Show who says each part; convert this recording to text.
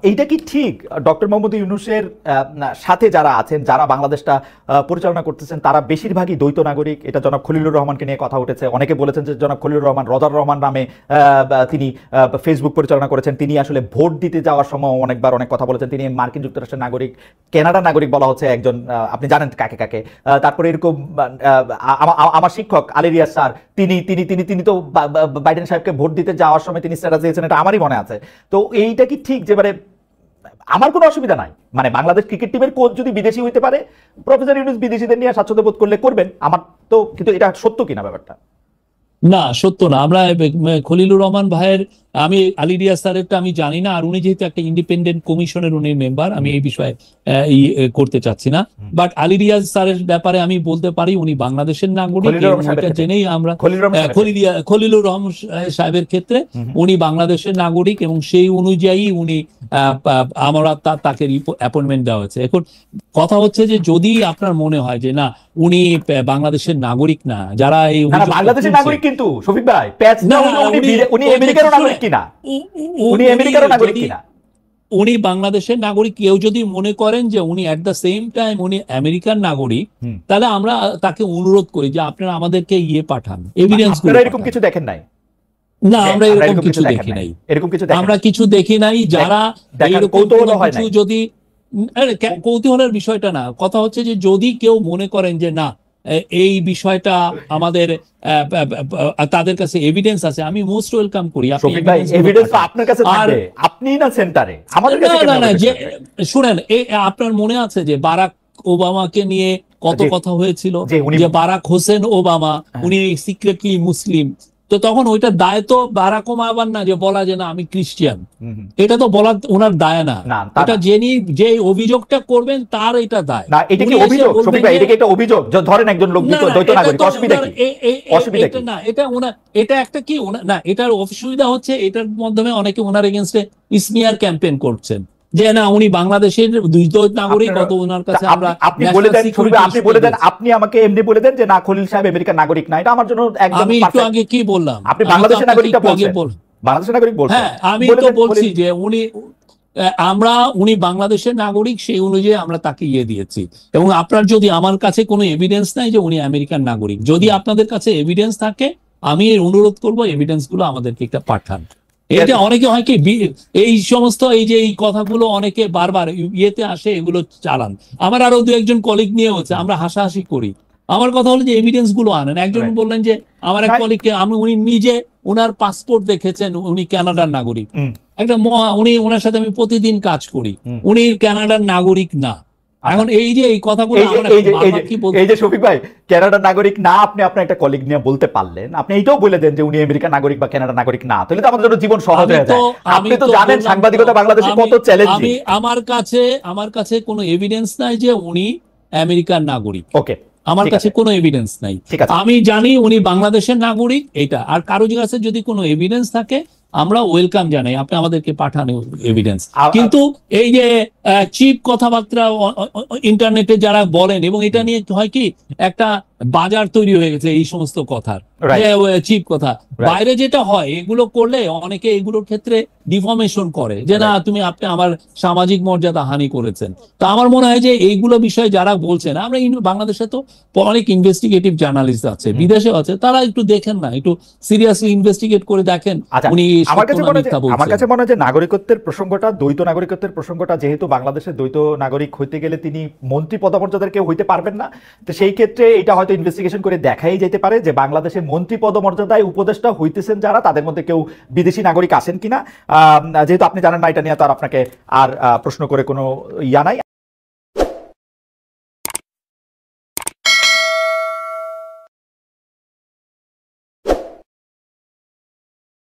Speaker 1: এইটা কি ঠিক ডক্টর মোহাম্মদ ইউনূসের সাথে যারা আছেন, যারা বাংলাদেশটা পরিচালনা করতেছেন, তারা বেশিরভাগই দ্বৈত নাগরিক? এটা জনাব খলিলুর রহমানকে নিয়ে কথা উঠেছে। অনেকে বলেছেন যে জনাব খলিলুর রহমান রজার রহমান নামে তিনি ফেসবুক পরিচালনা করেছেন। তিনি আসলে ভোট দিতে যাওয়ার সময় অনেকবার অনেক কথা বলেছেন। তিনি মার্কিন যুক্তরাষ্ট্রের নাগরিক, কানাডার নাগরিক বলা হচ্ছে একজন, আপনি জানেন কাকে কাকে। তারপরে এরকম আমার শিক্ষক আলী রিয়াজ স্যার, তিনি তিনি তিনি তিনি তো বাইডেন সাহেবকে ভোট দিতে যাওয়ার সময় তিনি স্ট্যাটাস দিয়েছেন, এটা আমারই মনে আছে। তো এইটা কি ঠিক যে আমার কোনো অসুবিধা নাই, মানে বাংলাদেশ ক্রিকেট টিমের কোচ যদি বিদেশি হইতে পারে, প্রফেসর ইউনূস বিদেশিদের নিয়ে স্বাচ্ছন্দ্য বোধ করলে করবেন, আমার তো, কিন্তু এটা সত্য কিনা ব্যাপারটা?
Speaker 2: না, সত্য না। আমরা খলিলুর রহমান ভাইয়ের, আমি আলী রিয়াজ স্যারেরটা আমি জানি না, আর উনি যেহেতু একটা ইন্ডিপেন্ডেন্ট কমিশনের উনি মেম্বার, আমি এই বিষয়ে করতে চাচ্ছি না। বাট আলী রিয়াজ স্যারের ব্যাপারে আমি বলতে পারি উনি বাংলাদেশের নাগরিক, জেনেই আমরা খলিলুর রহমান সাহেবের ক্ষেত্রে উনি বাংলাদেশের নাগরিক এবং সেই অনুযায়ী উনি আমরা তাকে অ্যাপয়েন্টমেন্ট দেওয়া হয়েছে। এখন কথা হচ্ছে যে যদি আপনার মনে হয় যে না উনি বাংলাদেশের নাগরিক না, যারা এই
Speaker 1: বাংলাদেশের নাগরিক কিন্তু শফিক ভাই উনি আমেরিকার নাগরিক কিনা, উনি আমেরিকার নাগরিক কিনা,
Speaker 2: উনি বাংলাদেশের নাগরিক। কেউ যদি মনে করেন যে উনি এট দ্য সেম টাইম উনি আমেরিকান নাগরিক, তাহলে আমরা তাকে অনুরোধ করি যে আপনারা আমাদেরকে পাঠান এভিডেন্স।
Speaker 1: এরকম কিছু দেখেন নাই?
Speaker 2: না, আমরা এরকম কিছু দেখি নাই, আমরা কিছু দেখি নাই। যারা কিছু যদি কৌতূহলের বিষয়টা না, কথা হচ্ছে যে যদি কেউ মনে করেন যে না এই বিষয়টা আমাদের তাদের কাছে এভিডেন্স আছে, আমি মোস্ট ওয়েলকাম করি। শুনেন, আপনার মনে আছে যে বারাক ওবামাকে নিয়ে কত কথা হয়েছিল, যে বারাক হোসেন ওবামা উনি সিক্রেটলি মুসলিম। তো তখন ওইটা দায় তো বারাক ওবামার না যে বলা যে না আমি খ্রিস্টান, এটা তো বলা ওনার দায় না। এটা যে অভিযোগটা করবেন তার এটা দায় না। এটা কি অভিযোগ শফিক ভাই? এটা কি একটা অভিযোগ? ধরেন একজন লোক দ্বৈত নাগরিক, অসুবিধা কি? এটা না, এটা ওনার, এটা একটা কি না, এটার অসুবিধা হচ্ছে এটার মাধ্যমে অনেকে ওনার এগেইনস্টে স্মিয়ার ক্যাম্পেইন করছেন যে না উনি বাংলাদেশের দ্বৈত নাগরিক, কত ওনার কাছে আমরা।
Speaker 1: আপনি বলে দেন, আপনি আমাকে এমনি বলে দেন যে না খলিল সাহেব আমেরিকার নাগরিক না, এটা আমার জন্য একদম।
Speaker 2: আমি একটু আগে কি বললাম?
Speaker 1: আপনি বাংলাদেশের নাগরিকটা বলছেন, বাংলাদেশের নাগরিক বলছেন।
Speaker 2: হ্যাঁ, আমি তো বলছি যে উনি বাংলাদেশের নাগরিক, সেই অনুযায়ী আমরা তাকে দিয়েছি। এবং আপনার যদি আমার কাছে কোনো এভিডেন্স নাই যে উনি আমেরিকান নাগরিক, যদি আপনাদের কাছে এভিডেন্স থাকে আমি অনুরোধ করবো এভিডেন্স গুলো আমাদেরকে একটা পাঠান। এটা অনেকে হয় কি এই সমস্ত এই কথাগুলো অনেকে বারবার আসে, এগুলো চালান। আমার আরো দু একজন কলিগ নিয়ে হচ্ছে, আমরা হাসাহাসি করি। আমার কথা হলো যে এভিডেন্স গুলো আনেন। একজন বললেন যে আমার এক কলিগকে উনি নিজে ওনার পাসপোর্ট দেখেছেন, উনি কানাডার নাগরিক। ওনার সাথে আমি প্রতিদিন কাজ করি, উনি কানাডার নাগরিক না। এখন এই যে এই কথাগুলো
Speaker 1: এই যে শফিক ভাই কানাডার নাগরিক না, আপনি আপনার একটা কলিগ নিয়ে বলতে পারলেন, আপনি এইটাও বলে দেন যে উনি আমেরিকান নাগরিক বা কানাডার নাগরিক না, তাহলে তো আমাদের জন্য জীবন সহজ হয়ে যায়। আপনি তো জানেন সাংবাদিকতা বাংলাদেশে কত চ্যালেঞ্জিং।
Speaker 2: আমার কাছে কোনো এভিডেন্স নাই যে উনি আমেরিকান নাগরিক।
Speaker 1: ওকে,
Speaker 2: আমার কাছে কোনো এভিডেন্স নাই। আমি জানি উনি বাংলাদেশের নাগরিক, এটা। আর কারো কাছে যদি কোনো এভিডেন্স থাকে আমরা ওয়েলকাম জানাই, আপনি আমাদেরকে পাঠানো এভিডেন্স। কিন্তু এই যে চিপ কথাবার্তা ইন্টারনেটে যারা বলেন, এবং এটা নিয়ে হয় কি একটা বাজার তৈরি হয়ে গেছে এই সমস্ত কথার, চিপ কথা। বাইরে যেটা হয় এগুলো করলে অনেকে এগুলোর ক্ষেত্রে ডিফর্মেশন করে যে না আপনি আমার সামাজিক মর্যাদা হানি করেছেন। তো আমার মনে হয় যে এইগুলো বিষয়ে যারা বলছেন, আমরা বাংলাদেশে তো অনেক ইনভেস্টিগেটিভ জার্নালিস্ট আছে, বিদেশে আছে, তারা একটু দেখেন না, একটু সিরিয়াসলি ইনভেস্টিগেট করে দেখেন উনি।
Speaker 1: আমার কাছে মনে হয় যে নাগরিকত্বের প্রসঙ্গটা, দ্বৈত নাগরিকত্বের প্রসঙ্গটা, যেহেতু বাংলাদেশের দ্বৈত নাগরিক হইতে গেলে তিনি মন্ত্রী পদমর্যাদার কেউ হইতে পারবেন না, তো সেই ক্ষেত্রে এটা হয়তো ইনভেস্টিগেশন করে দেখাই যেতে পারে যে বাংলাদেশে মন্ত্রী পদমর্যাদায় উপদেষ্টা হইতেছেন যারা, তাদের মধ্যে কেউ বিদেশি নাগরিক আছেন কিনা। যেহেতু আপনি জানেন না এটা নিয়ে, তো আর আপনাকে আর প্রশ্ন করে কোনো ইয়া নাই।